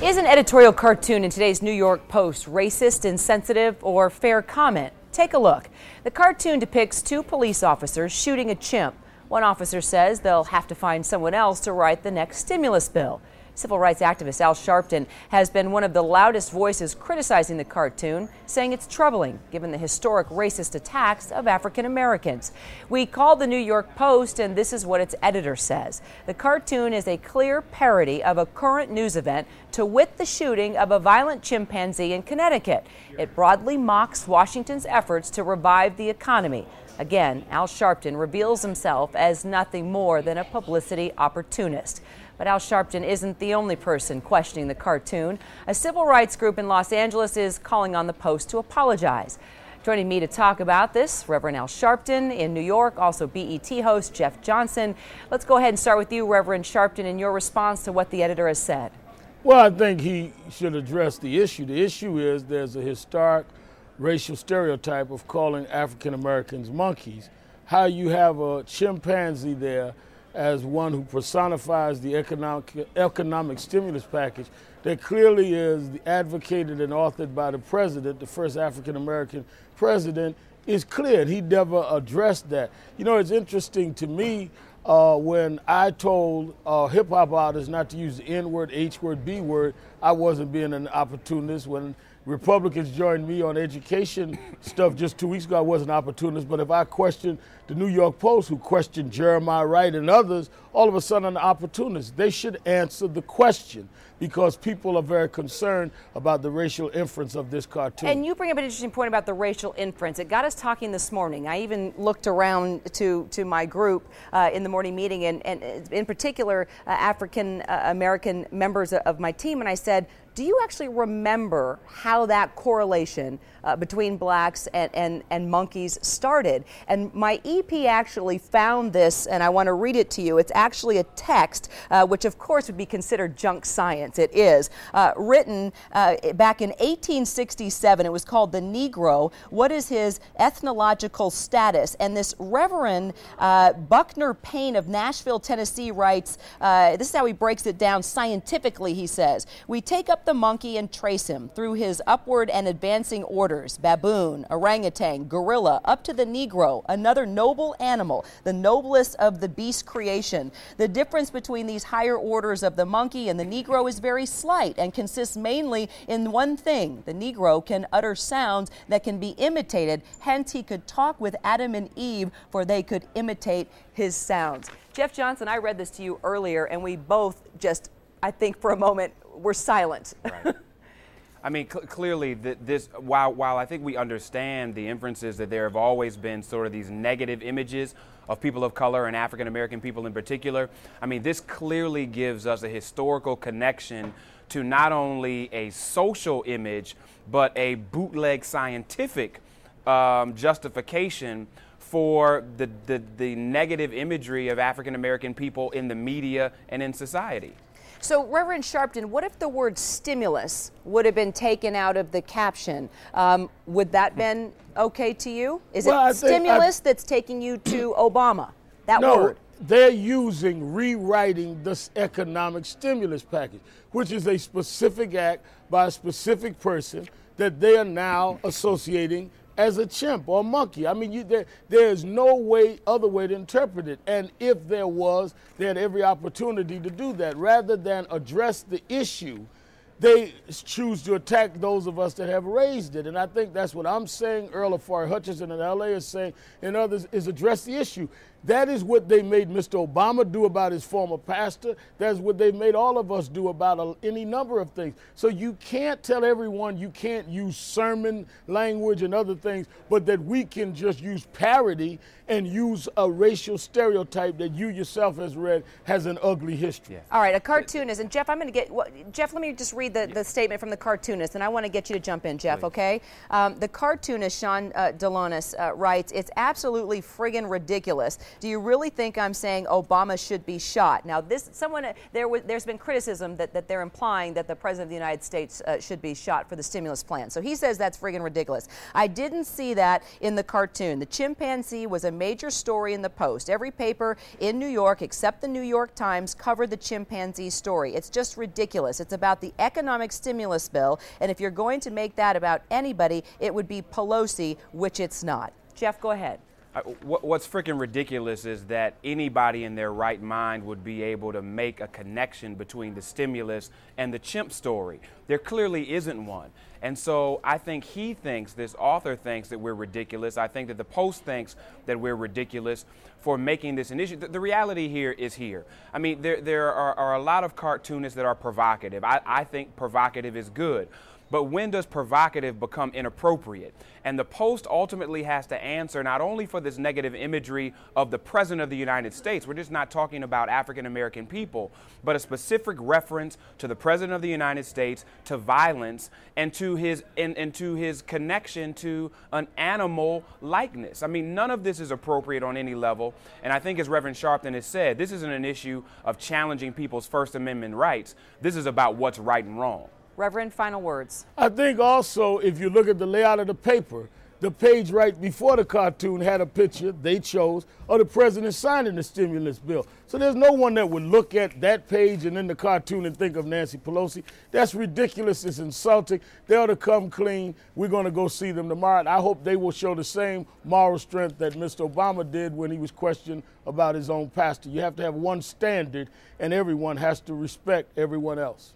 Is an editorial cartoon in today's New York Post racist, insensitive, or fair comment? Take a look. The cartoon depicts two police officers shooting a chimp. One officer says they'll have to find someone else to write the next stimulus bill. Civil rights activist Al Sharpton has been one of the loudest voices criticizing the cartoon, saying it's troubling given the historic racist attacks of African Americans. We called the New York Post, and this is what its editor says. The cartoon is a clear parody of a current news event, to wit the shooting of a violent chimpanzee in Connecticut. It broadly mocks Washington's efforts to revive the economy. Again, Al Sharpton reveals himself as nothing more than a publicity opportunist. But Al Sharpton isn't the only person questioning the cartoon. A civil rights group in Los Angeles is calling on the Post to apologize. Joining me to talk about this, Reverend Al Sharpton in New York, also BET host Jeff Johnson. Let's go ahead and start with you, Reverend Sharpton, in your response to what the editor has said. Well, I think he should address the issue. The issue is there's a historic racial stereotype of calling African Americans monkeys. How you have a chimpanzee there as one who personifies the economic stimulus package that clearly is advocated and authored by the president, the first African American president, is clear. He never addressed that. You know, it's interesting to me when I told hip hop artists not to use the N word, H word, B word, I wasn't being an opportunist. When Republicans joined me on education stuff just 2 weeks ago, I was an opportunist. But if I questioned the New York Post, who questioned Jeremiah Wright and others, all of a sudden I'm an opportunist. They should answer the question, because people are very concerned about the racial inference of this cartoon. And you bring up an interesting point about the racial inference. It got us talking this morning. I even looked around to my group in the morning meeting, and in particular African American members of my team, and I said, do you actually remember how that correlation between blacks and monkeys started? And my EP actually found this, and I want to read it to you. It's actually a text, which of course would be considered junk science. It is. Written back in 1867. It was called The Negro. What is his ethnological status? And this Reverend Buckner Payne of Nashville, Tennessee writes, this is how he breaks it down scientifically, he says. We take up the monkey and trace him through his upward and advancing orders: baboon, orangutan, gorilla, up to the Negro, another noble animal, the noblest of the beast creation. The difference between these higher orders of the monkey and the Negro is very slight and consists mainly in one thing: the Negro can utter sounds that can be imitated, hence he could talk with Adam and Eve, for they could imitate his sounds. Jeff Johnson, I read this to you earlier, and we both just, I think for a moment, were silent. Right. I mean, clearly, while I think we understand the inferences that there have always been sort of these negative images of people of color and African American people in particular, I mean, this clearly gives us a historical connection to not only a social image, but a bootleg scientific justification for the negative imagery of African American people in the media and in society. So, Reverend Sharpton, what if the word stimulus would have been taken out of the caption? Would that have been okay to you? Is it stimulus that's taking you to Obama? That word? No, they're rewriting this economic stimulus package, which is a specific act by a specific person that they are now associating as a chimp or monkey. I mean, there's no other way to interpret it. And if there was, they had every opportunity to do that. Rather than address the issue, they choose to attack those of us that have raised it. And I think that's what I'm saying, Earl Afari Hutchinson in LA is saying, and others, is address the issue. That is what they made Mr. Obama do about his former pastor. That's what they made all of us do about any number of things. So you can't tell everyone you can't use sermon language and other things, but that we can just use parody and use a racial stereotype that you yourself has read has an ugly history. Yeah. All right, a cartoonist. And Jeff, I'm going to get, Jeff, let me just read the statement from the cartoonist, and I want to get you to jump in, Jeff, okay? The cartoonist, Sean Delonis, writes, "It's absolutely friggin' ridiculous do you really think I'm saying Obama should be shot? Now, there's been criticism that they're implying that the President of the United States should be shot for the stimulus plan. So he says that's friggin' ridiculous. I didn't see that in the cartoon. The chimpanzee was a major story in the Post. Every paper in New York, except the New York Times, covered the chimpanzee story. It's just ridiculous. It's about the economic stimulus bill, and if you're going to make that about anybody, it would be Pelosi, which it's not. Jeff, go ahead. What's freaking ridiculous is that anybody in their right mind would be able to make a connection between the stimulus and the chimp story. There clearly isn't one. And so I think this author thinks that we're ridiculous. I think that the Post thinks that we're ridiculous for making this an issue. The reality here is here. I mean, there are a lot of cartoonists that are provocative. I think provocative is good. But when does provocative become inappropriate? And the Post ultimately has to answer not only for this negative imagery of the President of the United States, we're just not talking about African American people, but a specific reference to the President of the United States, to violence, and to his connection to an animal likeness. I mean, none of this is appropriate on any level. And I think, as Reverend Sharpton has said, this isn't an issue of challenging people's First Amendment rights. This is about what's right and wrong. Reverend, final words. I think also, if you look at the layout of the paper, the page right before the cartoon had a picture they chose of the president signing the stimulus bill. So there's no one that would look at that page and then the cartoon and think of Nancy Pelosi. That's ridiculous. It's insulting. They ought to come clean. We're going to go see them tomorrow. And I hope they will show the same moral strength that Mr. Obama did when he was questioned about his own pastor. You have to have one standard, and everyone has to respect everyone else.